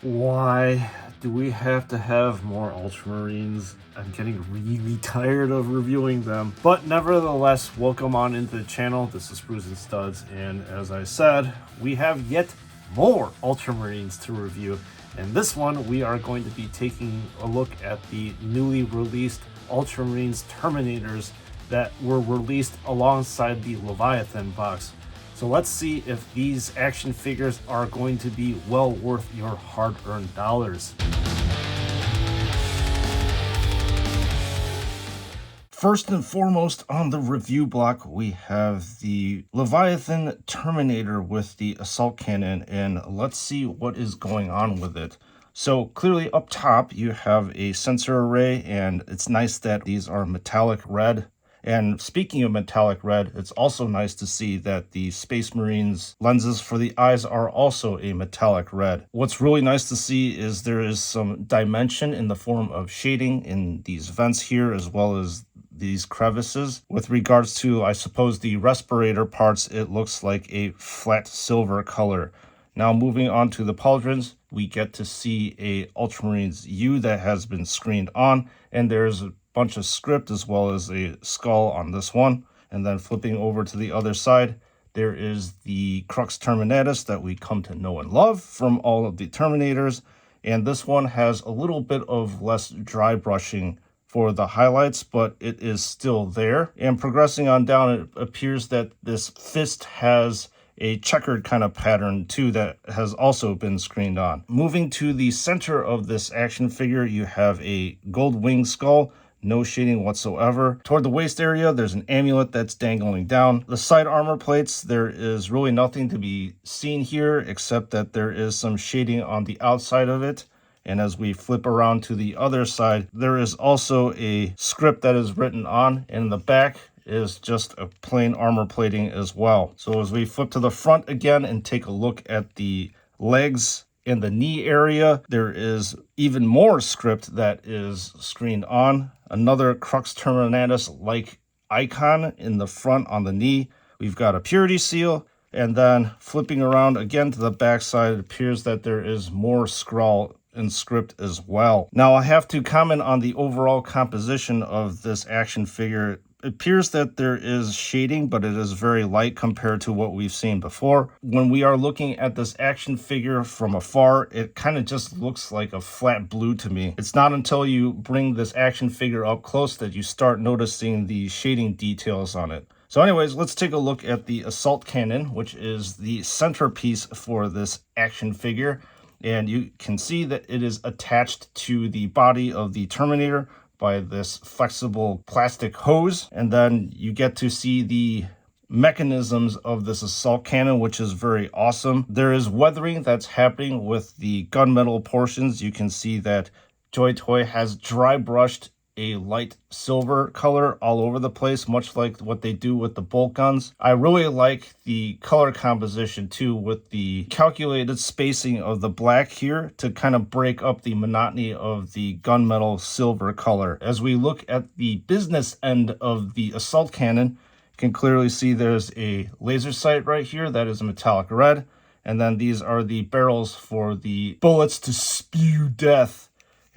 Why do we have to have more Ultramarines? I'm getting really tired of reviewing them. But nevertheless, welcome on into the channel. This is Brews and Studs, and as I said, we have yet more Ultramarines to review. In this one, we are going to be taking a look at the newly released Ultramarines Terminators that were released alongside the Leviathan box. So let's see if these action figures are going to be well worth your hard-earned dollars. First and foremost on the review block, we have the Leviathan Terminator with the assault cannon, and let's see what is going on with it. So clearly up top you have a sensor array, and it's nice that these are metallic red. And speaking of metallic red, it's also nice to see that the Space Marines lenses for the eyes are also a metallic red. What's really nice to see is there is some dimension in the form of shading in these vents here, as well as these crevices. With regards to, I suppose, the respirator parts, it looks like a flat silver color. Now moving on to the pauldrons, we get to see a Ultramarines U that has been screened on, and there's a bunch of script as well as a skull on this one. And then flipping over to the other side, there is the Crux Terminatus that we come to know and love from all of the Terminators, and this one has a little bit of less dry brushing for the highlights, but it is still there. And progressing on down, it appears that this fist has a checkered kind of pattern too that has also been screened on. Moving to the center of this action figure, you have a gold wing skull, no shading whatsoever. Toward the waist area, there's an amulet that's dangling down. The side armor plates, there is really nothing to be seen here except that there is some shading on the outside of it. And as we flip around to the other side, there is also a script that is written on, and in the back is just a plain armor plating as well. So as we flip to the front again and take a look at the legs in the knee area, there is even more script that is screened on. Another Crux Terminatus-like icon in the front on the knee. We've got a purity seal, and then flipping around again to the back side, it appears that there is more scrawl and script as well. Now I have to comment on the overall composition of this action figure. It appears that there is shading, but it is very light compared to what we've seen before. When we are looking at this action figure from afar, it kind of just looks like a flat blue to me. It's not until you bring this action figure up close that you start noticing the shading details on it. So anyways, let's take a look at the assault cannon, which is the centerpiece for this action figure. And you can see that it is attached to the body of the Terminator by this flexible plastic hose. And then you get to see the mechanisms of this assault cannon, which is very awesome. There is weathering that's happening with the gunmetal portions. You can see that JoyToy has dry brushed a light silver color all over the place, much like what they do with the bolt guns. I really like the color composition too, with the calculated spacing of the black here to kind of break up the monotony of the gunmetal silver color. As we look at the business end of the assault cannon, you can clearly see there's a laser sight right here that is a metallic red, and then these are the barrels for the bullets to spew death.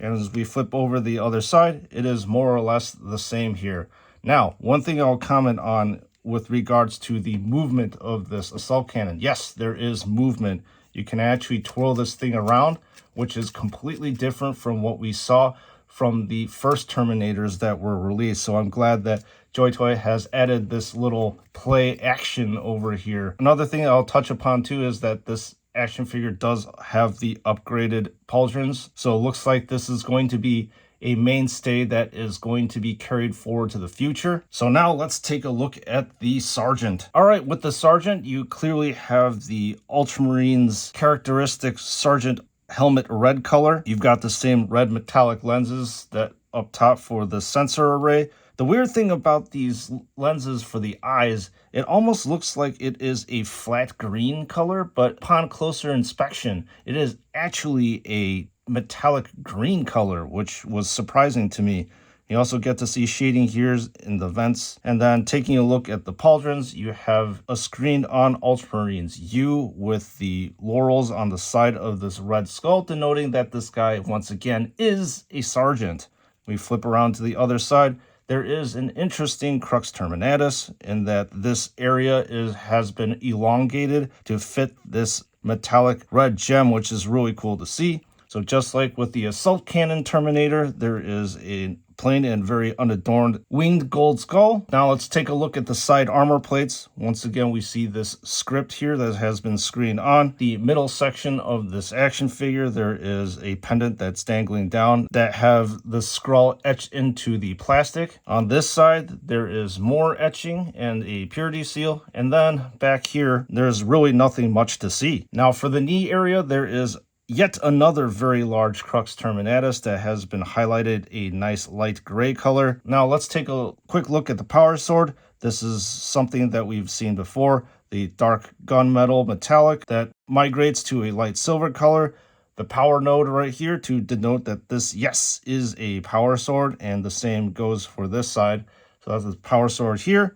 And as we flip over the other side, it is more or less the same here. Now, one thing I'll comment on with regards to the movement of this assault cannon. Yes, there is movement. You can actually twirl this thing around, which is completely different from what we saw from the first Terminators that were released. So I'm glad that JoyToy has added this little play action over here. Another thing I'll touch upon too is that this action figure does have the upgraded pauldrons, so it looks like this is going to be a mainstay that is going to be carried forward to the future. So now let's take a look at the Sergeant. All right, with the Sergeant, you clearly have the Ultramarines characteristic Sergeant helmet red color. You've got the same red metallic lenses that up top for the sensor array. The weird thing about these lenses for the eyes, it almost looks like it is a flat green color, but upon closer inspection, it is actually a metallic green color, which was surprising to me. You also get to see shading here in the vents. And then taking a look at the pauldrons, you have a screen on Ultramarines U with the laurels on the side of this red skull, denoting that this guy, once again, is a sergeant. We flip around to the other side. There is an interesting crux terminatus in that this area has been elongated to fit this metallic red gem, which is really cool to see. So just like with the assault cannon Terminator, there is a plain and very unadorned winged gold skull. Now let's take a look at the side armor plates. Once again, we see this script here that has been screened on. The middle section of this action figure, there is a pendant that's dangling down that have the scroll etched into the plastic. On this side, there is more etching and a purity seal. And then back here, there's really nothing much to see. Now for the knee area, there is yet another very large crux terminatus that has been highlighted a nice light gray color. Now let's take a quick look at the power sword. This is something that we've seen before, the dark gunmetal metallic that migrates to a light silver color. The power node right here to denote that this, yes, is a power sword, and the same goes for this side. So that's the power sword here.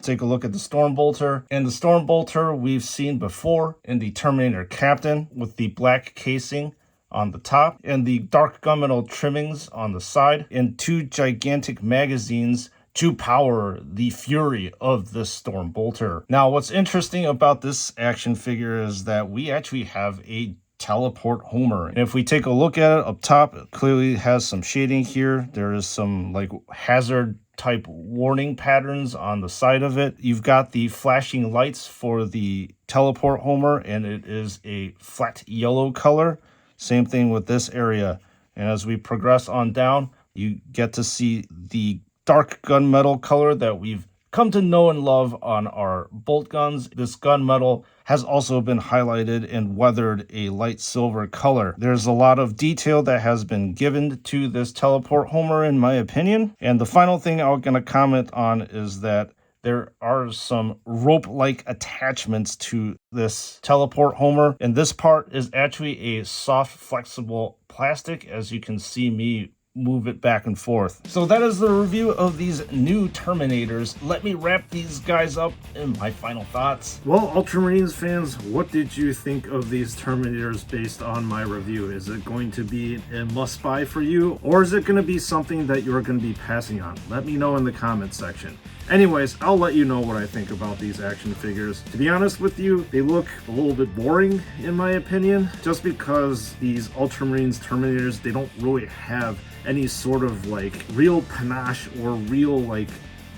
Take a look at the Stormbolter. And the Stormbolter we've seen before in the Terminator Captain with the black casing on the top and the dark gunmetal trimmings on the side and two gigantic magazines to power the fury of this Stormbolter. Now, what's interesting about this action figure is that we actually have a teleport Homer. And if we take a look at it up top, it clearly has some shading here. There is some like hazard type warning patterns on the side of it. You've got the flashing lights for the teleport Homer, and it is a flat yellow color. Same thing with this area. And as we progress on down, you get to see the dark gunmetal color that we've come to know and love on our bolt guns. This gunmetal has also been highlighted and weathered a light silver color. There's a lot of detail that has been given to this teleport Homer in my opinion. And the final thing I'm going to comment on is that there are some rope-like attachments to this teleport Homer. And this part is actually a soft, flexible plastic, as you can see me move it back and forth. So that is the review of these new Terminators. Let me wrap these guys up in my final thoughts. Well, Ultramarines fans, what did you think of these Terminators based on my review? Is it going to be a must-buy for you, or is it going to be something that you're going to be passing on? Let me know in the comments section. Anyways, I'll let you know what I think about these action figures. To be honest with you, they look a little bit boring in my opinion, just because these Ultramarines Terminators, they don't really have any sort of like real panache or real like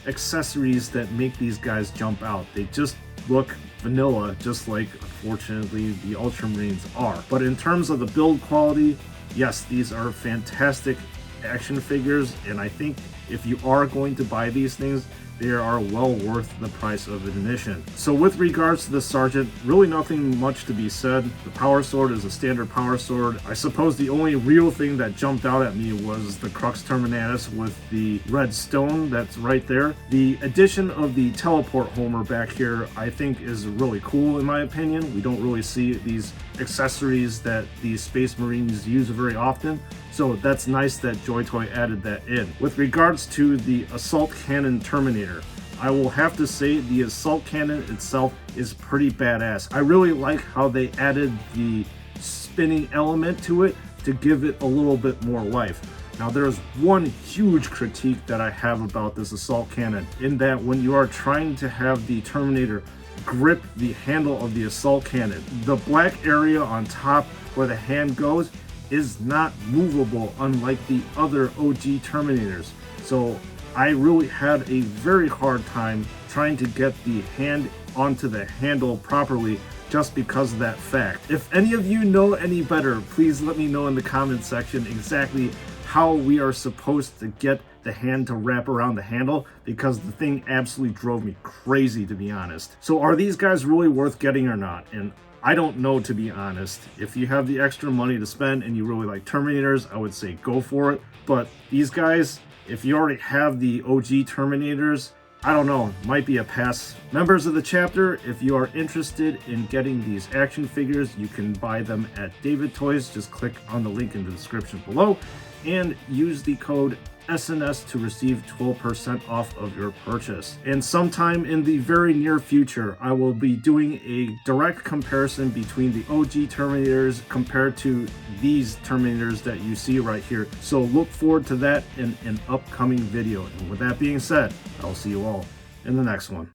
accessories that make these guys jump out. They just look vanilla, just like unfortunately the Ultramarines are. But in terms of the build quality, yes, these are fantastic action figures, and I think if you are going to buy these things, they are well worth the price of admission. So with regards to the Sergeant, really nothing much to be said. The power sword is a standard power sword. I suppose the only real thing that jumped out at me was the crux terminatus with the red stone that's right there. The addition of the teleport Homer back here I think is really cool in my opinion. We don't really see these accessories that the Space Marines use very often. So that's nice that JoyToy added that in. With regards to the Assault Cannon Terminator, I will have to say the Assault Cannon itself is pretty badass. I really like how they added the spinning element to it to give it a little bit more life. Now there's one huge critique that I have about this Assault Cannon, in that when you are trying to have the Terminator grip the handle of the Assault Cannon, the black area on top where the hand goes is not movable, unlike the other OG Terminators. So I really had a very hard time trying to get the hand onto the handle properly just because of that fact. If any of you know any better, please let me know in the comments section exactly how we are supposed to get the hand to wrap around the handle, because the thing absolutely drove me crazy, to be honest. So are these guys really worth getting or not? And I don't know, to be honest. If you have the extra money to spend and you really like Terminators, I would say go for it. But these guys, if you already have the OG Terminators, I don't know, might be a pass. Members of the chapter, if you are interested in getting these action figures, you can buy them at David Toys. Just click on the link in the description below and use the code SNS to receive 12% off of your purchase. And sometime in the very near future, I will be doing a direct comparison between the OG Terminators compared to these Terminators that you see right here. So look forward to that in an upcoming video. And with that being said, I'll see you all in the next one.